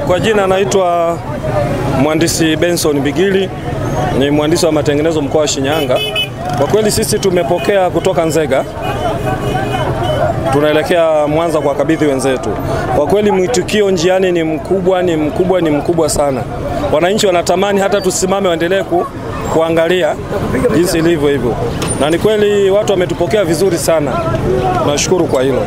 Kwa jina naitwa Mhandisi Benson Bigili, ni mhandisi wa matengenezo mkoa wa Shinyanga. Kwa kweli sisi tumepokea kutoka Nzega, tunaelekea Mwanza kwa kabidhi wenzetu. Kwa kweli mwitikio njiani ni mkubwa sana. Wananchi wanatamani hata tusimame waendelee kuangalia jinsi ilivyo hivyo. Na ni kweli watu wametupokea vizuri sana. Nashukuru kwa hilo.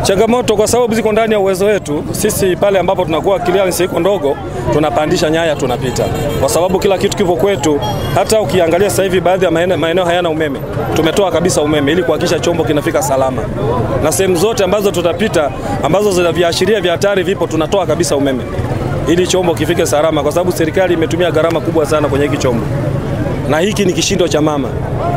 Changamoto kwa sababu ziko ndani ya uwezo wetu. Sisi pale ambapo tunakuwa clearance iko ndogo, tunapandisha nyaya tunapita. Kwa sababu kila kitu kipo kwetu. Hata ukiangalia sasa hivi baadhi ya maeneo hayana umeme. Tumetoa kabisa umeme ili kuhakikisha chombo kinafika salama. Na sehemu zote ambazo tutapita, ambazo zina viashiria vya hatari vipo, tunatoa kabisa umeme ili chombo kifike salama, kwa sababu serikali imetumia gharama kubwa sana kwenye hiki chombo. Na hiki ni kishindo cha mama.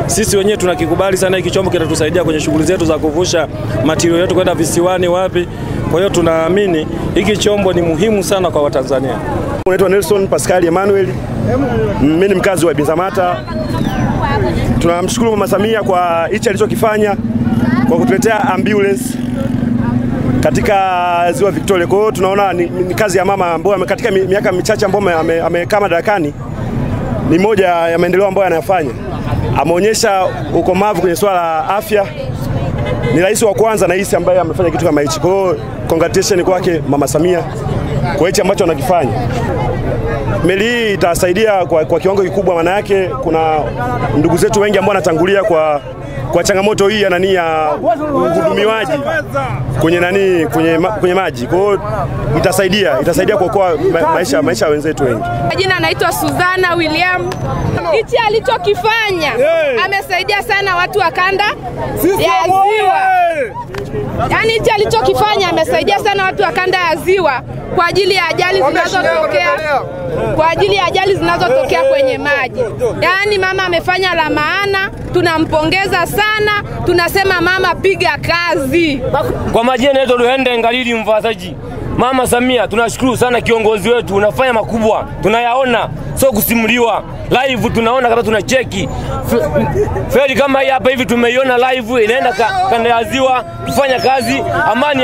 Sisi wenyewe tunakikubali sana, hiki chombo kinatusaidia kwenye shughuli zetu za kuvusha material yetu kwenda visiwani wapi. Kwa hiyo tunaamini hiki chombo ni muhimu sana kwa Watanzania. Naitwa Nelson Pascal Emmanuel. Mimi ni mkazi wa Bizamata. Tunamshukuru Mama Samia kwa hichi alichokifanya kwa kutuletea ambulance katika Ziwa Victoria. Kwa hiyo tunaona ni kazi ya mama ambayo katika miaka michache ambayo amekaa madarakani ni moja ya maendeleo ambayo anayafanya. Ameonyesha ukomavu kwenye swala la afya. Ni rais wa kwanza na hisi ambaye amefanya kitu kama hichi. Kwa hiyo congratulations kwake Mama Samia kwa hichi ambacho anakifanya. Meli hii itasaidia kwa kiwango kikubwa, maana yake kuna ndugu zetu wengi ambao wanatangulia kwa changamoto hii ya uhudumiwaji kwenye maji. Kwa hiyo itasaidia kuokoa maisha ya wenzetu wengi. Jina naitwa Suzana William. Hichi alichokifanya amesaidia sana watu wa kanda ya Ziwa. Yaani hichi alichokifanya amesaidia sana watu wa kanda ya Ziwa kwa ajili ya ajali zinazotokea kwenye maji. Yaani mama amefanya la maana, tunampongeza sana, tunasema mama piga kazi. Kwa majina naitwa Luhende Ngalili Mvasaji. Mama Samia tunashukuru sana, kiongozi wetu unafanya makubwa, tunayaona sio kusimuliwa. Live tunaona kama tunacheki. Feri kama hii hapa hivi tumeiona live, inaenda kanda ya Ziwa kufanya kazi. Amani.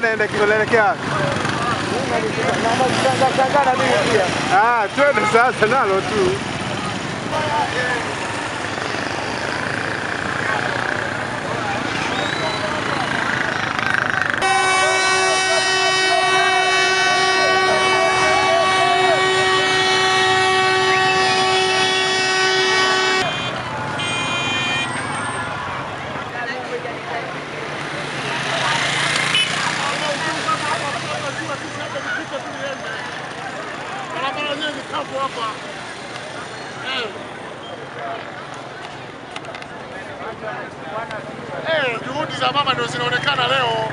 Naenda kielekea. Twende sasa nalo tu. Juhudi za mama ndio zinaonekana leo.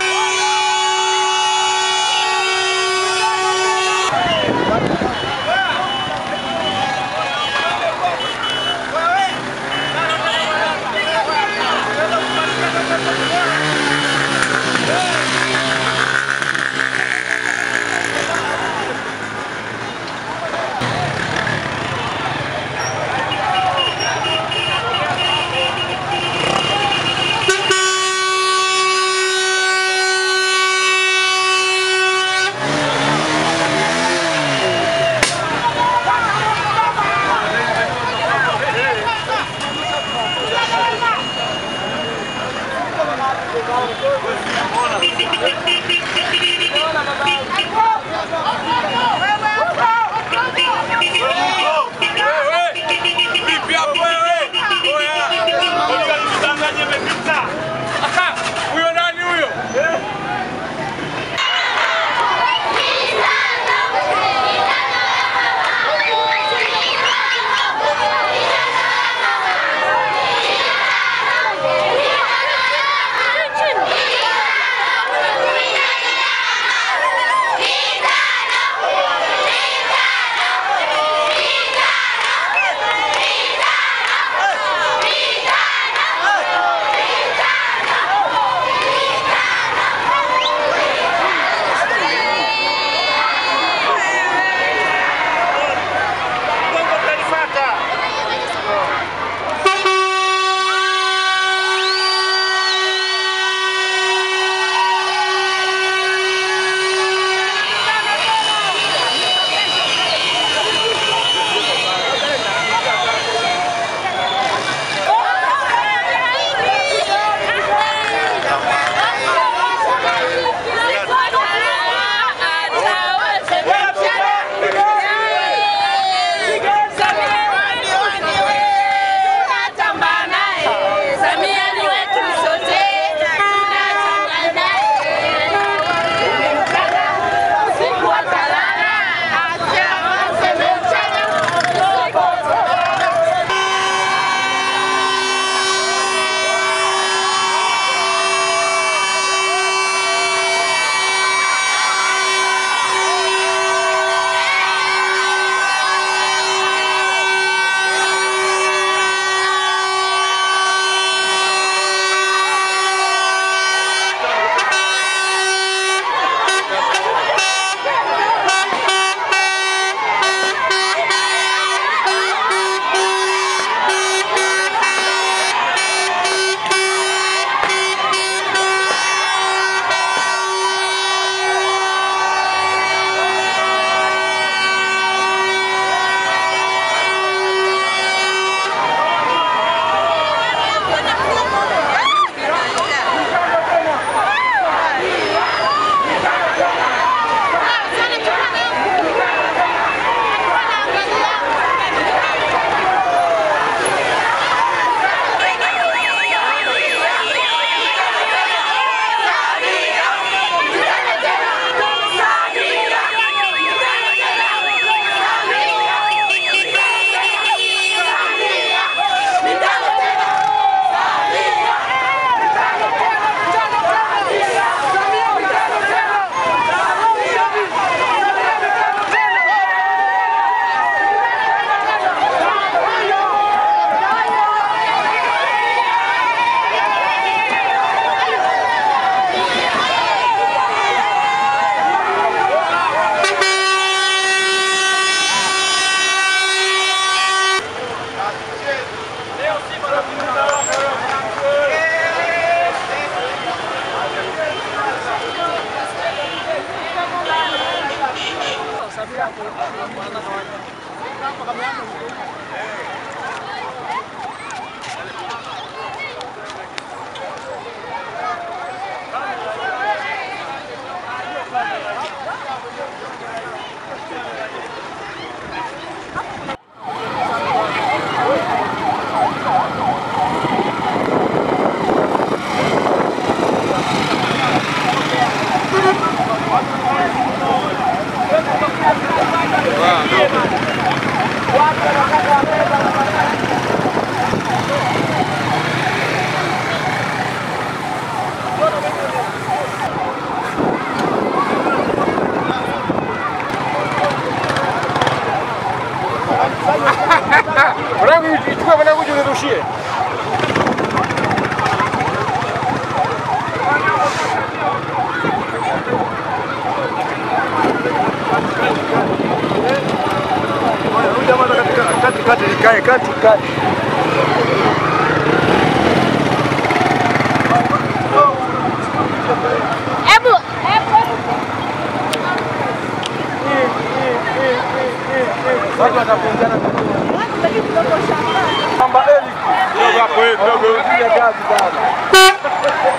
Kati. Watu watapunjana kwamba Eli ndio hapo ndio kazi sana.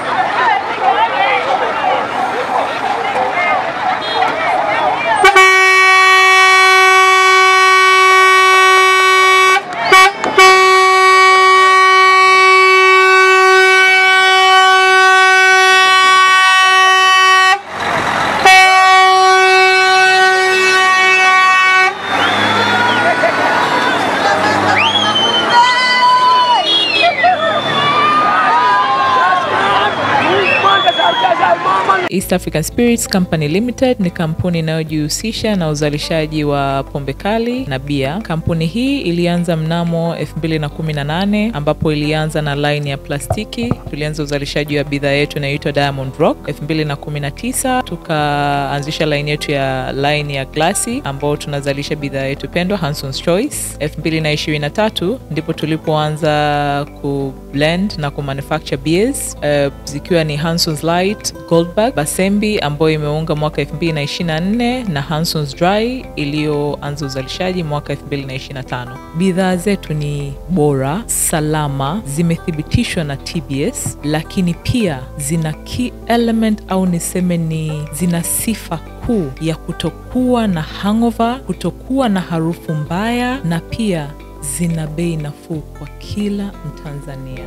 East African Spirits Company Limited ni kampuni inayojihusisha na uzalishaji wa pombe kali na bia. Kampuni hii ilianza mnamo 2018 ambapo ilianza na line ya plastiki. Tulianza uzalishaji wa bidhaa yetu inayoitwa Diamond Rock. 2019 tukaanzisha line yetu ya line ya glasi ambao tunazalisha bidhaa yetu pendwa Hanson's Choice. 2023 ndipo tulipoanza ku blend na ku manufacture beers zikiwa ni Hanson's Light, Goldberg, Basembi ambayo imeunga mwaka 2024 na Hanson's Dry iliyoanza uzalishaji mwaka 2025. Bidhaa zetu ni bora, salama, zimethibitishwa na TBS, lakini pia zina key element au niseme ni zina sifa kuu ya kutokuwa na hangover, kutokuwa na harufu mbaya, na pia zina bei nafuu kwa kila Mtanzania.